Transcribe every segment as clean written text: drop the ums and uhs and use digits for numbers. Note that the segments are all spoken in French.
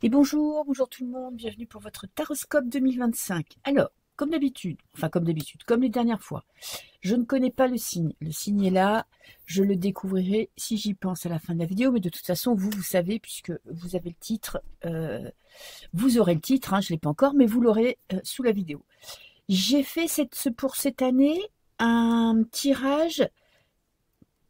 Et bonjour, bonjour tout le monde, bienvenue pour votre Taroscope 2025. Alors, comme d'habitude, comme les dernières fois, je ne connais pas le signe. Le signe est là, je le découvrirai si j'y pense à la fin de la vidéo, mais de toute façon, vous savez, puisque vous avez le titre, vous aurez le titre, hein, je ne l'ai pas encore, mais vous l'aurez sous la vidéo. J'ai fait pour cette année un tirage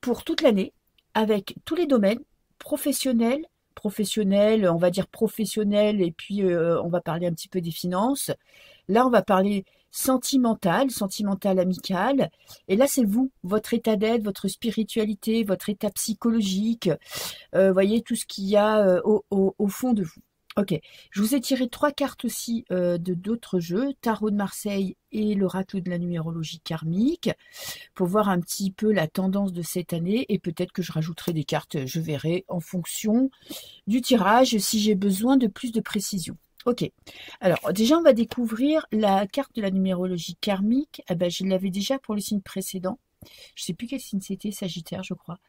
pour toute l'année, avec tous les domaines, professionnels, on va dire professionnel, et puis on va parler un petit peu des finances. Là, on va parler sentimental, amical. Et là, c'est vous, votre état d'être, votre spiritualité, votre état psychologique. Voyez tout ce qu'il y a au fond de vous. Ok, je vous ai tiré 3 cartes aussi de d'autres jeux, Tarot de Marseille et l'oracle de la numérologie karmique, pour voir un petit peu la tendance de cette année, et peut-être que je rajouterai des cartes, je verrai en fonction du tirage si j'ai besoin de plus de précision. Ok, alors déjà on va découvrir la carte de la numérologie karmique. Ah ben, je l'avais déjà pour le signe précédent, je ne sais plus quel signe c'était, Sagittaire je crois.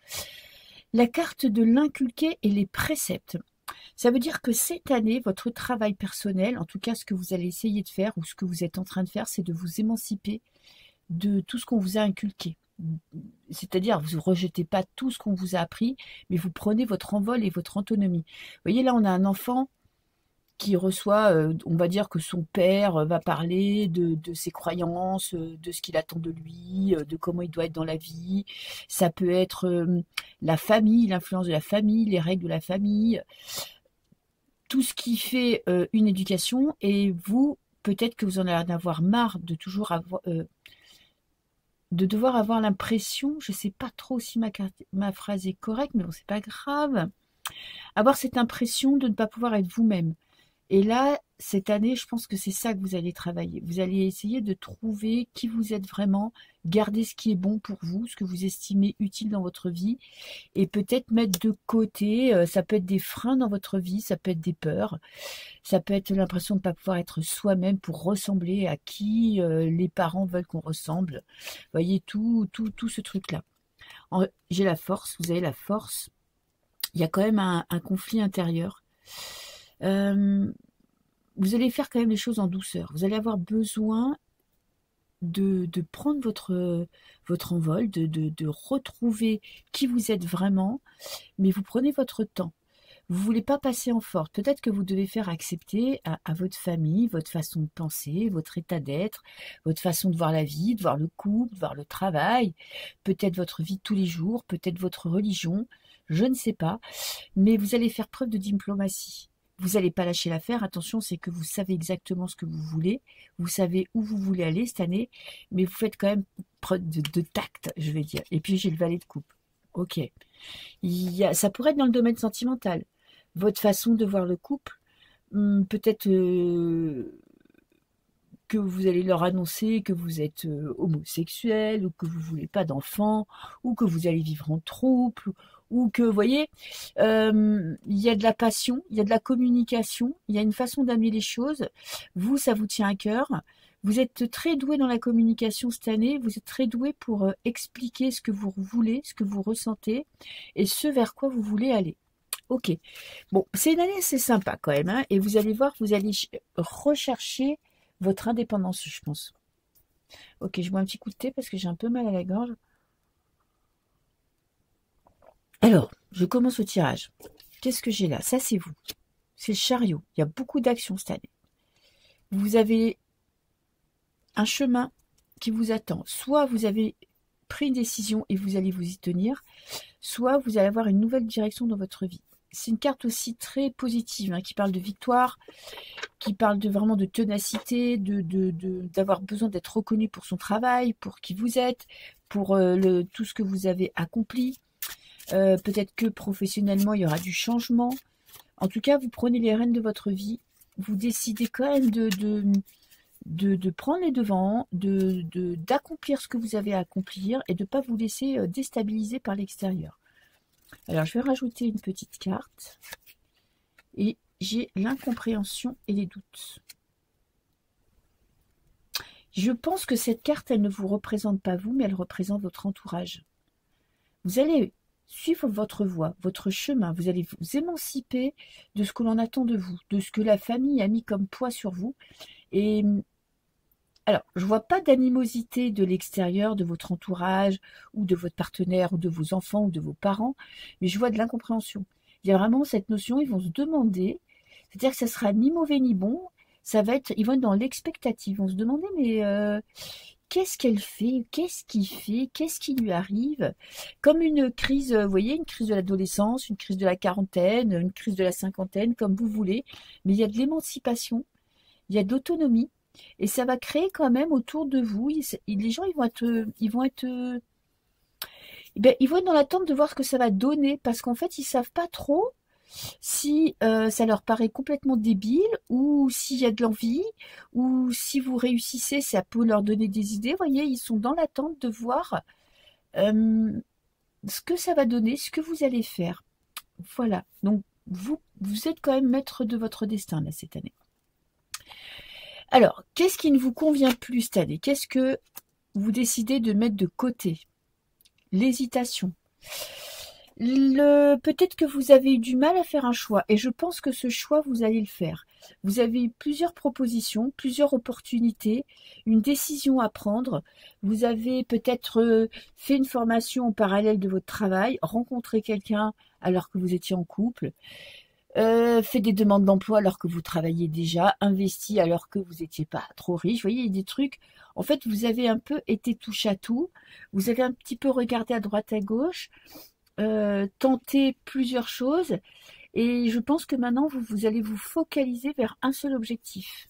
La carte de l'inculqué et les préceptes. Ça veut dire que cette année, votre travail personnel, en tout cas ce que vous allez essayer de faire ou ce que vous êtes en train de faire, c'est de vous émanciper de tout ce qu'on vous a inculqué. C'est-à-dire, vous ne rejetez pas tout ce qu'on vous a appris, mais vous prenez votre envol et votre autonomie. Vous voyez, là, on a un enfant qui reçoit, on va dire que son père va parler de ses croyances, de ce qu'il attend de lui, de comment il doit être dans la vie. Ça peut être la famille, l'influence de la famille, les règles de la famille, tout ce qui fait une éducation. Et vous, peut-être que vous en allez en avoir marre de toujours avoir... de devoir avoir l'impression, je ne sais pas trop si ma phrase est correcte, mais bon, c'est pas grave, avoir cette impression de ne pas pouvoir être vous-même. Et là, cette année, je pense que c'est ça que vous allez travailler. Vous allez essayer de trouver qui vous êtes vraiment, garder ce qui est bon pour vous, ce que vous estimez utile dans votre vie, et peut-être mettre de côté, ça peut être des freins dans votre vie, ça peut être des peurs, ça peut être l'impression de ne pas pouvoir être soi-même pour ressembler à qui les parents veulent qu'on ressemble. Vous voyez, tout ce truc-là. J'ai la force, vous avez la force. Il y a quand même un conflit intérieur. Vous allez faire quand même les choses en douceur. Vous allez avoir besoin de prendre votre envol, de retrouver qui vous êtes vraiment, mais vous prenez votre temps. Vous ne voulez pas passer en force. Peut-être que vous devez faire accepter à votre famille, votre façon de penser, votre état d'être, votre façon de voir la vie, de voir le couple, de voir le travail, peut-être votre vie de tous les jours, peut-être votre religion, je ne sais pas. Mais vous allez faire preuve de diplomatie. Vous n'allez pas lâcher l'affaire. Attention, c'est que vous savez exactement ce que vous voulez. Vous savez où vous voulez aller cette année. Mais vous faites quand même preuve de tact, je vais dire. Et puis, j'ai le valet de coupe. Ok. Ça pourrait être dans le domaine sentimental. Votre façon de voir le couple, peut-être que vous allez leur annoncer que vous êtes homosexuel, ou que vous voulez pas d'enfants, ou que vous allez vivre en trouble, ou que, vous voyez, il y a de la passion, il y a de la communication, il y a une façon d'amener les choses. Vous, ça vous tient à cœur. Vous êtes très doué dans la communication cette année. Vous êtes très doué pour expliquer ce que vous voulez, ce que vous ressentez, et ce vers quoi vous voulez aller. Ok. Bon, c'est une année assez sympa quand même, hein, et vous allez voir, vous allez rechercher votre indépendance, je pense. Ok, je bois un petit coup de thé parce que j'ai un peu mal à la gorge. Alors, je commence le tirage. Qu'est-ce que j'ai là? Ça, c'est vous. C'est le chariot. Il y a beaucoup d'actions cette année. Vous avez un chemin qui vous attend. Soit vous avez pris une décision et vous allez vous y tenir, soit vous allez avoir une nouvelle direction dans votre vie. C'est une carte aussi très positive, hein, qui parle de victoire, qui parle vraiment de ténacité, d'avoir besoin d'être reconnu pour son travail, pour qui vous êtes, pour tout ce que vous avez accompli. Peut-être que professionnellement, il y aura du changement. En tout cas, vous prenez les rênes de votre vie. Vous décidez quand même de prendre les devants, d'accomplir ce que vous avez à accomplir et de ne pas vous laisser déstabiliser par l'extérieur. Alors, je vais rajouter une petite carte. Et j'ai l'incompréhension et les doutes. Je pense que cette carte, elle ne vous représente pas vous, mais elle représente votre entourage. Vous allez suivre votre voie, votre chemin. Vous allez vous émanciper de ce que l'on attend de vous, de ce que la famille a mis comme poids sur vous. Et alors, je vois pas d'animosité de l'extérieur, de votre entourage, ou de votre partenaire, ou de vos enfants, ou de vos parents, mais je vois de l'incompréhension. Il y a vraiment cette notion, ils vont se demander, c'est-à-dire que ça sera ni mauvais ni bon, ça va être, ils vont être dans l'expectative, ils vont se demander, mais qu'est-ce qu'elle fait? Qu'est-ce qu'il fait? Qu'est-ce qui lui arrive? Comme une crise, vous voyez, une crise de l'adolescence, une crise de la quarantaine, une crise de la cinquantaine, comme vous voulez, mais il y a de l'émancipation, il y a d'autonomie, et ça va créer quand même autour de vous, les gens, ils vont être dans l'attente de voir ce que ça va donner, parce qu'en fait, ils savent pas trop si ça leur paraît complètement débile, ou s'il y a de l'envie, ou si vous réussissez, ça peut leur donner des idées. Vous voyez, ils sont dans l'attente de voir ce que ça va donner, ce que vous allez faire. Voilà. Donc, vous êtes quand même maître de votre destin, là, cette année. Alors, qu'est-ce qui ne vous convient plus cette année? Qu'est-ce que vous décidez de mettre de côté? L'hésitation. Peut-être que vous avez eu du mal à faire un choix, et je pense que ce choix, vous allez le faire. Vous avez eu plusieurs propositions, plusieurs opportunités, une décision à prendre. Vous avez peut-être fait une formation en parallèle de votre travail, rencontré quelqu'un alors que vous étiez en couple, fait des demandes d'emploi alors que vous travailliez déjà, investi alors que vous n'étiez pas trop riche. Vous voyez, il y a des trucs. En fait, vous avez un peu été touche à tout. Vous avez un petit peu regardé à droite à gauche, tenté plusieurs choses. Et je pense que maintenant, vous allez vous focaliser vers un seul objectif.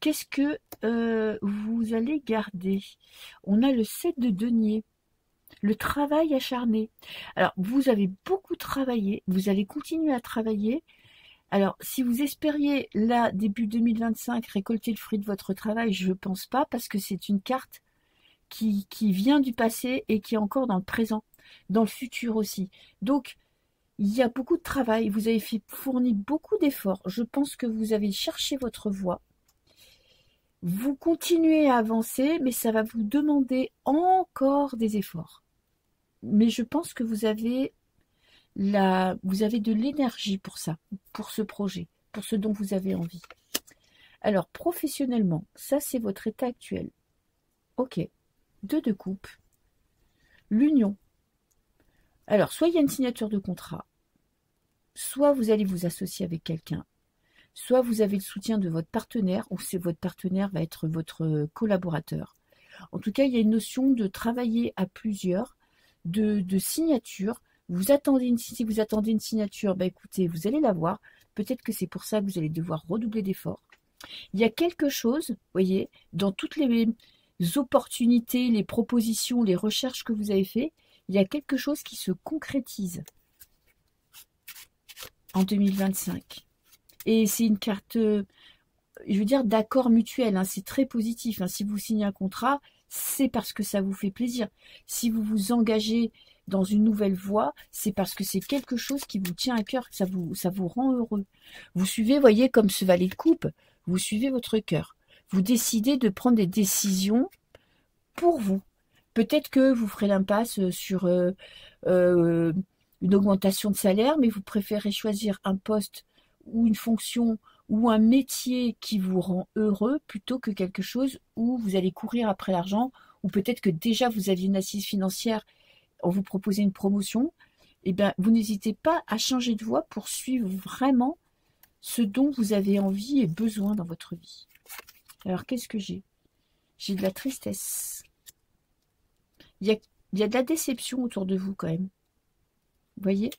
Qu'est-ce que vous allez garder? On a le 7 de denier. Le travail acharné. Alors, vous avez beaucoup travaillé, vous allez continuer à travailler. Alors, si vous espériez, là, début 2025, récolter le fruit de votre travail, je ne pense pas, parce que c'est une carte qui vient du passé et qui est encore dans le présent, dans le futur aussi. Donc, il y a beaucoup de travail, vous avez fourni beaucoup d'efforts. Je pense que vous avez cherché votre voie. Vous continuez à avancer, mais ça va vous demander encore des efforts. Mais je pense que vous avez de l'énergie pour ça, pour ce projet, pour ce dont vous avez envie. Alors, professionnellement, ça c'est votre état actuel. Ok. 2 de coupe. L'union. Alors, soit il y a une signature de contrat, soit vous allez vous associer avec quelqu'un, soit vous avez le soutien de votre partenaire, ou c'est votre partenaire va être votre collaborateur. En tout cas, il y a une notion de travailler à plusieurs, de signature. Si vous attendez une signature, bah écoutez, vous allez l'avoir. Peut-être que c'est pour ça que vous allez devoir redoubler d'efforts. Il y a quelque chose, vous voyez, dans toutes les opportunités, les propositions, les recherches que vous avez faites, il y a quelque chose qui se concrétise en 2025. Et c'est une carte, je veux dire, d'accord mutuel, hein, c'est très positif. Hein. Si vous signez un contrat, c'est parce que ça vous fait plaisir. Si vous vous engagez dans une nouvelle voie, c'est parce que c'est quelque chose qui vous tient à cœur, que ça vous rend heureux. Vous suivez, voyez, comme ce valet de coupe, vous suivez votre cœur. Vous décidez de prendre des décisions pour vous. Peut-être que vous ferez l'impasse sur une augmentation de salaire, mais vous préférez choisir un poste ou une fonction ou un métier qui vous rend heureux plutôt que quelque chose où vous allez courir après l'argent, ou peut-être que déjà vous aviez une assise financière, on vous proposait une promotion, et bien vous n'hésitez pas à changer de voie pour suivre vraiment ce dont vous avez envie et besoin dans votre vie. Alors qu'est-ce que j'ai? J'ai de la tristesse. Il y a de la déception autour de vous quand même. Vous voyez?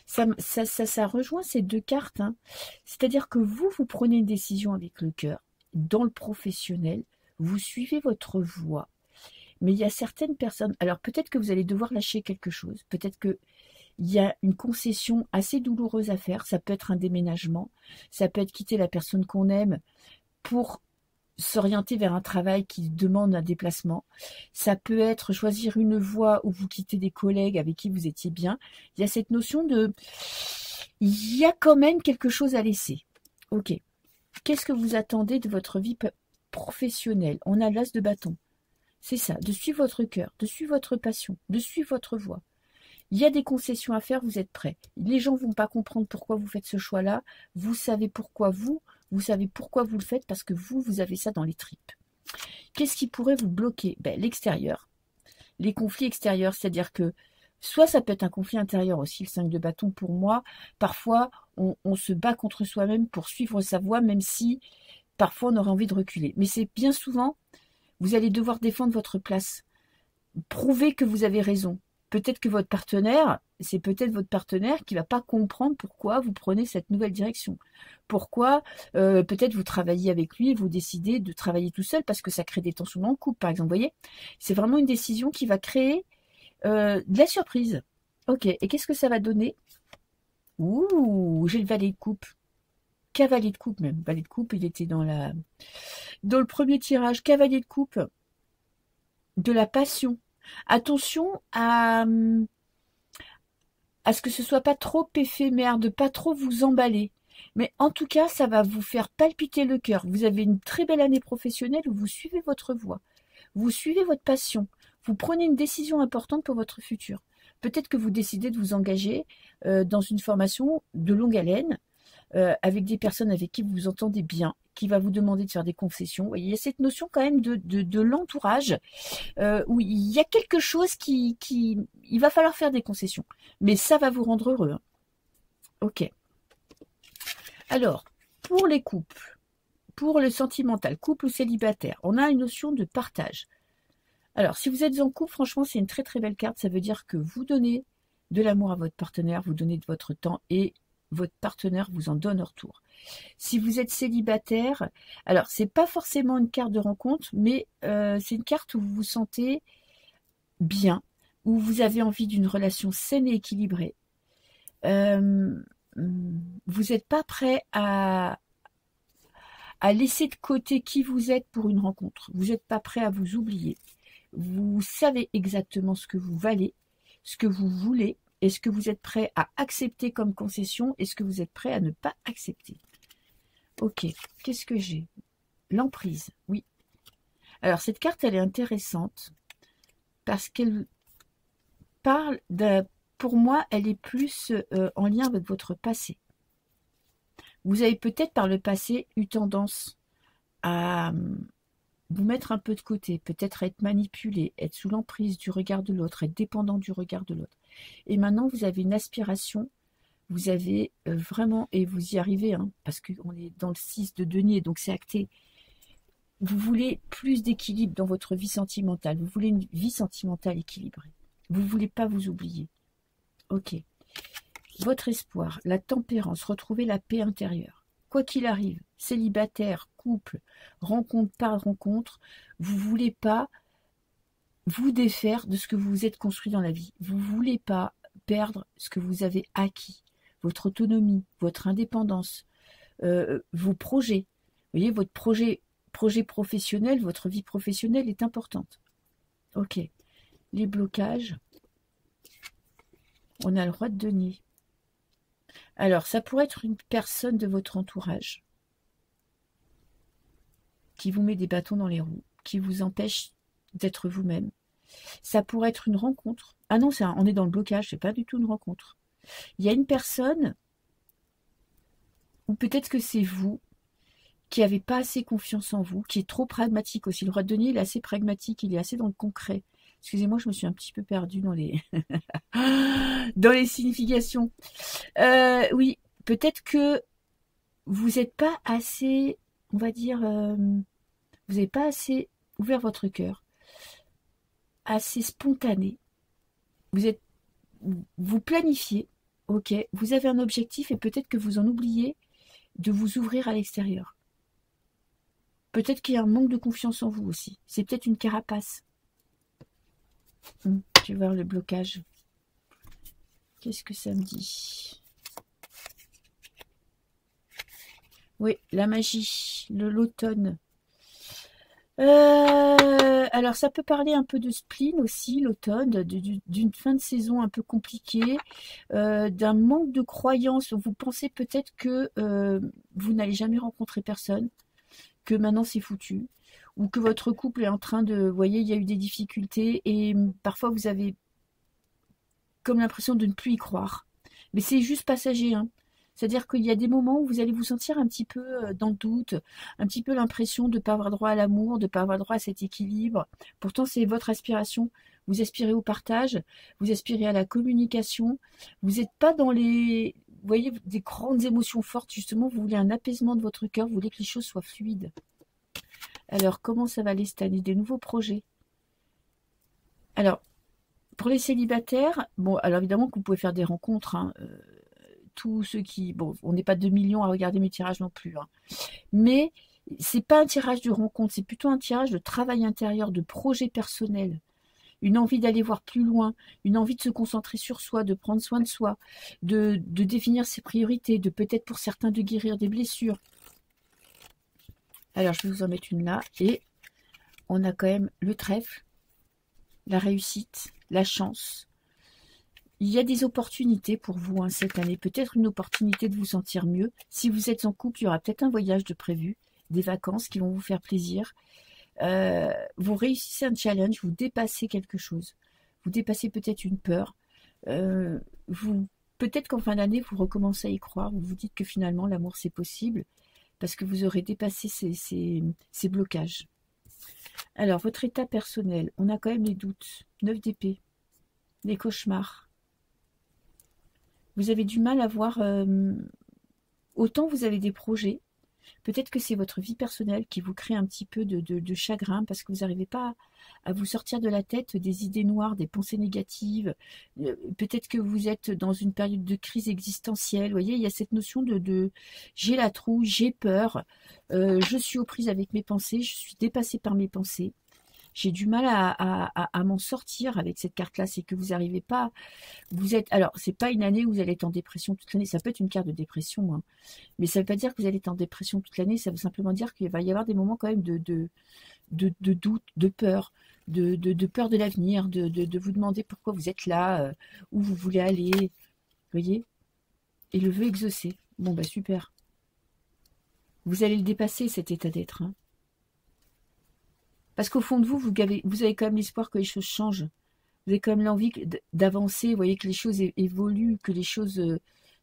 Ça rejoint ces deux cartes. Hein. C'est-à-dire que vous prenez une décision avec le cœur, dans le professionnel, vous suivez votre voie. Mais il y a certaines personnes, alors peut-être que vous allez devoir lâcher quelque chose, peut-être qu'il y a une concession assez douloureuse à faire, ça peut être un déménagement, ça peut être quitter la personne qu'on aime pour s'orienter vers un travail qui demande un déplacement. Ça peut être choisir une voie où vous quittez des collègues avec qui vous étiez bien. Il y a cette notion de... Il y a quand même quelque chose à laisser. Ok. Qu'est-ce que vous attendez de votre vie professionnelle? On a l'as de bâton. C'est ça, de suivre votre cœur, de suivre votre passion, de suivre votre voie. Il y a des concessions à faire, vous êtes prêts. Les gens vont pas comprendre pourquoi vous faites ce choix-là. Vous savez pourquoi vous savez pourquoi vous le faites, parce que vous avez ça dans les tripes. Qu'est-ce qui pourrait vous bloquer? L'extérieur. Les conflits extérieurs, c'est-à-dire que soit ça peut être un conflit intérieur aussi, le 5 de bâton pour moi. Parfois, on se bat contre soi-même pour suivre sa voie, même si parfois on aurait envie de reculer. Mais c'est bien souvent, vous allez devoir défendre votre place. Prouver que vous avez raison. Peut-être que votre partenaire, c'est peut-être votre partenaire qui va pas comprendre pourquoi vous prenez cette nouvelle direction. Pourquoi peut-être vous travaillez avec lui et vous décidez de travailler tout seul parce que ça crée des tensions dans le couple, par exemple. Vous voyez, c'est vraiment une décision qui va créer de la surprise. Ok, et qu'est-ce que ça va donner? Ouh, j'ai le valet de coupe. Cavalier de coupe même. Valet de coupe, il était dans le premier tirage. Cavalier de coupe, de la passion. Attention à ce que ce soit pas trop éphémère, de pas trop vous emballer. Mais en tout cas, ça va vous faire palpiter le cœur. Vous avez une très belle année professionnelle où vous suivez votre voie. Vous suivez votre passion. Vous prenez une décision importante pour votre futur. Peut-être que vous décidez de vous engager dans une formation de longue haleine, avec des personnes avec qui vous vous entendez bien, qui va vous demander de faire des concessions. Vous voyez, il y a cette notion quand même de l'entourage, où il y a quelque chose il va falloir faire des concessions. Mais ça va vous rendre heureux. Hein. Ok. Alors, pour les couples, pour le sentimental, couple ou célibataire, on a une notion de partage. Alors, si vous êtes en couple, franchement, c'est une très très belle carte. Ça veut dire que vous donnez de l'amour à votre partenaire, vous donnez de votre temps et votre partenaire vous en donne en retour. Si vous êtes célibataire, alors c'est pas forcément une carte de rencontre, mais c'est une carte où vous vous sentez bien, où vous avez envie d'une relation saine et équilibrée. Vous n'êtes pas prêt à laisser de côté qui vous êtes pour une rencontre. Vous n'êtes pas prêt à vous oublier. Vous savez exactement ce que vous valez, ce que vous voulez, et ce que vous êtes prêt à accepter comme concession, et ce que vous êtes prêt à ne pas accepter. Ok, qu'est-ce que j'ai? L'emprise, oui. Alors, cette carte, elle est intéressante, parce qu'elle parle pour moi, elle est plus en lien avec votre passé. Vous avez peut-être par le passé eu tendance à vous mettre un peu de côté, peut-être être manipulé, être sous l'emprise du regard de l'autre, être dépendant du regard de l'autre. Et maintenant, vous avez une aspiration, vous avez vraiment, et vous y arrivez, hein, parce qu'on est dans le 6 de denier, donc c'est acté. Vous voulez plus d'équilibre dans votre vie sentimentale, vous voulez une vie sentimentale équilibrée. Vous ne voulez pas vous oublier. Ok. Votre espoir, la tempérance, retrouver la paix intérieure. Quoi qu'il arrive, célibataire, couple, rencontre par rencontre, vous ne voulez pas vous défaire de ce que vous vous êtes construit dans la vie. Vous ne voulez pas perdre ce que vous avez acquis, votre autonomie, votre indépendance, vos projets. Vous voyez, votre projet professionnel, votre vie professionnelle est importante. Ok. Les blocages. On a le roi de denier. Alors, ça pourrait être une personne de votre entourage qui vous met des bâtons dans les roues, qui vous empêche d'être vous-même. Ça pourrait être une rencontre. Ah non, on est dans le blocage, c'est pas du tout une rencontre. Il y a une personne, ou peut-être que c'est vous, qui n'avez pas assez confiance en vous, qui est trop pragmatique aussi. Le roi de denier, il est assez pragmatique, il est assez dans le concret. Excusez-moi, je me suis un petit peu perdue dans les dans les significations. Oui, peut-être que vous n'êtes pas assez, on va dire, vous n'avez pas assez ouvert votre cœur, assez spontané. Vous planifiez, ok, vous avez un objectif et peut-être que vous en oubliez de vous ouvrir à l'extérieur. Peut-être qu'il y a un manque de confiance en vous aussi. C'est peut-être une carapace. Je vais voir le blocage. Qu'est-ce que ça me dit? Oui, la magie, l'automne. Alors, ça peut parler un peu de spleen aussi, l'automne, d'une fin de saison un peu compliquée, d'un manque de croyance. Vous pensez peut-être que vous n'allez jamais rencontrer personne, que maintenant c'est foutu, ou que votre couple est en train de... Vous voyez, il y a eu des difficultés et parfois vous avez comme l'impression de ne plus y croire. Mais c'est juste passager, hein. C'est-à-dire qu'il y a des moments où vous allez vous sentir un petit peu dans le doute, un petit peu l'impression de ne pas avoir droit à l'amour, de ne pas avoir droit à cet équilibre. Pourtant, c'est votre aspiration. Vous aspirez au partage, vous aspirez à la communication. Vous n'êtes pas dans les, vous voyez, des grandes émotions fortes. Justement, vous voulez un apaisement de votre cœur, vous voulez que les choses soient fluides. Alors, comment ça va aller cette année? Des nouveaux projets. Alors, pour les célibataires, bon, alors évidemment que vous pouvez faire des rencontres, hein, tous ceux qui... Bon, on n'est pas 2 millions à regarder mes tirages non plus, hein. Mais c'est pas un tirage de rencontre, c'est plutôt un tirage de travail intérieur, de projet personnel. Une envie d'aller voir plus loin, une envie de se concentrer sur soi, de prendre soin de soi, de définir ses priorités, de peut-être pour certains de guérir des blessures. Alors, je vais vous en mettre une là. Et on a quand même le trèfle, la réussite, la chance. Il y a des opportunités pour vous, hein, cette année. Peut-être une opportunité de vous sentir mieux. Si vous êtes en couple, il y aura peut-être un voyage de prévu, des vacances qui vont vous faire plaisir. Vous réussissez un challenge, vous dépassez quelque chose. Vous dépassez peut-être une peur. Peut-être qu'en fin d'année, vous recommencez à y croire. Vous vous dites que finalement, l'amour, c'est possible. Parce que vous aurez dépassé ces blocages. Alors, votre état personnel, on a quand même les doutes. 9 d'épée, les cauchemars. Vous avez du mal à voir... autant vous avez des projets, peut-être que c'est votre vie personnelle qui vous crée un petit peu de chagrin parce que vous n'arrivez pas à vous sortir de la tête des idées noires, des pensées négatives. Peut-être que vous êtes dans une période de crise existentielle. Vous voyez, il y a cette notion de j'ai la trouille, j'ai peur, je suis aux prises avec mes pensées, je suis dépassée par mes pensées. J'ai du mal à m'en sortir avec cette carte-là, c'est que vous n'arrivez pas. Vous êtes, alors, c'est pas une année où vous allez être en dépression toute l'année. Ça peut être une carte de dépression, hein. Mais ça ne veut pas dire que vous allez être en dépression toute l'année. Ça veut simplement dire qu'il va y avoir des moments quand même de doute, de peur, de peur de l'avenir, de vous demander pourquoi vous êtes là, où vous voulez aller. Vous voyez? Et le vœu exaucé. Bon, bah super. Vous allez le dépasser, cet état d'être, hein. Parce qu'au fond de vous, vous avez quand même l'espoir que les choses changent. Vous avez quand même l'envie d'avancer, vous voyez que les choses évoluent, que les choses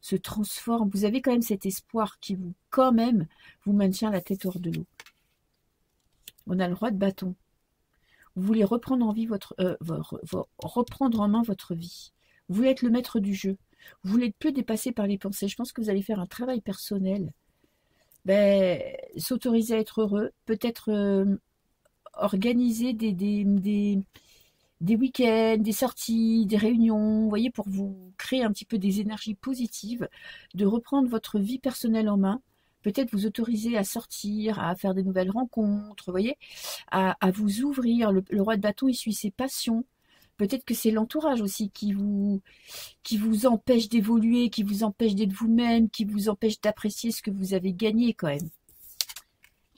se transforment. Vous avez quand même cet espoir qui vous, quand même, vous maintient la tête hors de l'eau. On a le roi de bâton. Vous voulez reprendre reprendre en main votre vie. Vous voulez être le maître du jeu. Vous voulez être peu dépassé par les pensées. Je pense que vous allez faire un travail personnel. S'autoriser à être heureux, peut-être organiser des week-ends, des sorties, des réunions, vous voyez, pour vous créer un petit peu des énergies positives, de reprendre votre vie personnelle en main, peut-être vous autoriser à sortir, à faire des nouvelles rencontres, vous voyez, à vous ouvrir. Le roi de bâton, il suit ses passions. Peut-être que c'est l'entourage aussi qui vous empêche d'évoluer, qui vous empêche d'être vous-même, qui vous empêche d'apprécier ce que vous avez gagné quand même.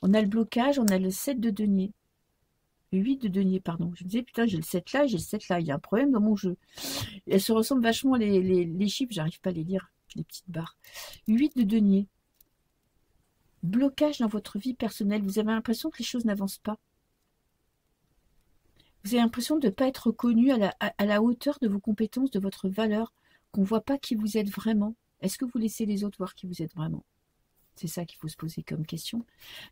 On a le blocage, on a le 7 de denier. 8 de denier, pardon. Je me disais, putain, j'ai le 7 là, j'ai le 7 là. Il y a un problème dans mon jeu. Elles se ressemblent vachement, les chiffres, j'arrive pas à les lire, les petites barres. 8 de denier. Blocage dans votre vie personnelle. Vous avez l'impression que les choses n'avancent pas. Vous avez l'impression de ne pas être reconnu à la hauteur de vos compétences, de votre valeur, qu'on ne voit pas qui vous êtes vraiment. Est-ce que vous laissez les autres voir qui vous êtes vraiment? C'est ça qu'il faut se poser comme question.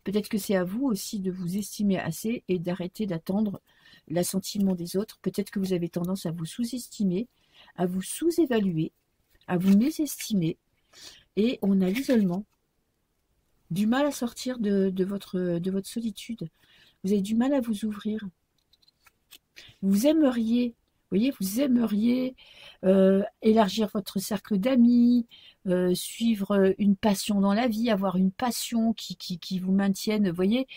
Peut-être que c'est à vous aussi de vous estimer assez et d'arrêter d'attendre l'assentiment des autres. Peut-être que vous avez tendance à vous sous-estimer, à vous sous-évaluer, à vous mésestimer. Et on a l'isolement, du mal à sortir de votre solitude. Vous avez du mal à vous ouvrir. Vous aimeriez, vous voyez, vous aimeriez élargir votre cercle d'amis, suivre une passion dans la vie, avoir une passion qui vous maintienne, vous voyez,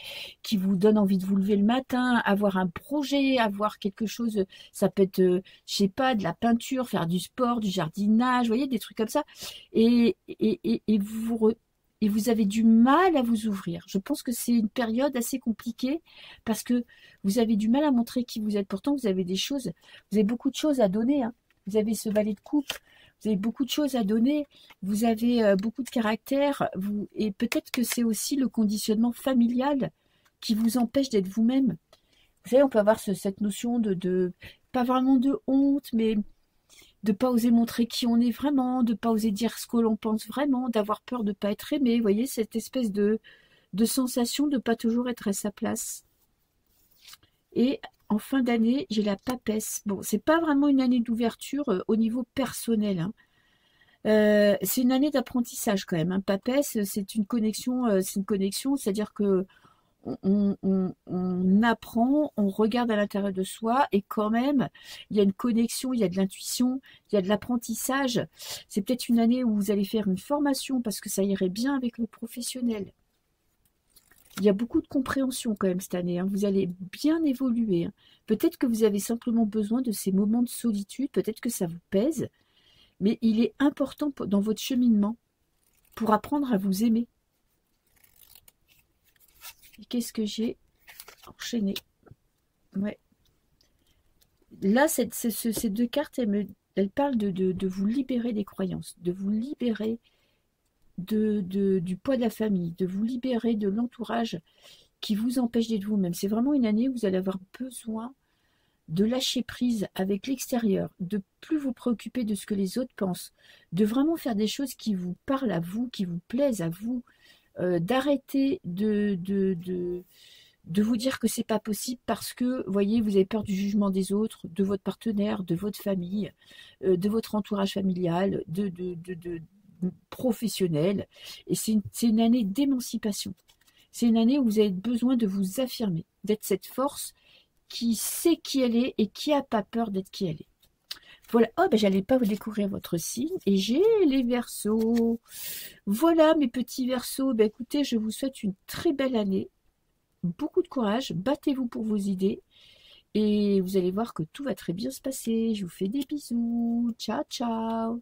qui vous donne envie de vous lever le matin, avoir un projet, avoir quelque chose, ça peut être, je sais pas, de la peinture, faire du sport, du jardinage, vous voyez, des trucs comme ça, et vous avez du mal à vous ouvrir. Je pense que c'est une période assez compliquée parce que vous avez du mal à montrer qui vous êtes. Pourtant, vous avez vous avez beaucoup de choses à donner, hein. Vous avez ce valet de coupe, vous avez beaucoup de choses à donner, vous avez beaucoup de caractère, et peut-être que c'est aussi le conditionnement familial qui vous empêche d'être vous-même. Vous savez, on peut avoir cette notion pas vraiment de honte, mais de pas oser montrer qui on est vraiment, de pas oser dire ce que l'on pense vraiment, d'avoir peur de pas être aimé. Vous voyez, cette espèce de sensation de pas toujours être à sa place. Et en fin d'année, j'ai la papesse. Bon, c'est pas vraiment une année d'ouverture au niveau personnel, hein. C'est une année d'apprentissage quand même, hein. Papesse, c'est une connexion, c'est-à-dire que on apprend, on regarde à l'intérieur de soi et quand même, il y a une connexion, il y a de l'intuition, il y a de l'apprentissage. C'est peut-être une année où vous allez faire une formation parce que ça irait bien avec le professionnel. Il y a beaucoup de compréhension quand même cette année, hein. Vous allez bien évoluer, hein. Peut-être que vous avez simplement besoin de ces moments de solitude, peut-être que ça vous pèse, mais il est important dans votre cheminement pour apprendre à vous aimer. Et qu'est-ce que j'ai enchaîné? Ouais. Là, ces deux cartes, elles parlent de vous libérer des croyances, de vous libérer du poids de la famille, de vous libérer de l'entourage qui vous empêche d'être vous-même. C'est vraiment une année où vous allez avoir besoin de lâcher prise avec l'extérieur, de plus vous préoccuper de ce que les autres pensent, de vraiment faire des choses qui vous parlent à vous, qui vous plaisent à vous, d'arrêter de vous dire que c'est pas possible parce que, voyez, vous avez peur du jugement des autres, de votre partenaire, de votre famille, de votre entourage familial, de professionnel. Et c'est une année d'émancipation. C'est une année où vous avez besoin de vous affirmer, d'être cette force qui sait qui elle est et qui n'a pas peur d'être qui elle est. Voilà, oh ben j'allais pas vous découvrir votre signe et j'ai les Verseaux. Voilà mes petits Verseaux, ben écoutez, je vous souhaite une très belle année, beaucoup de courage, battez-vous pour vos idées et vous allez voir que tout va très bien se passer. Je vous fais des bisous, ciao ciao.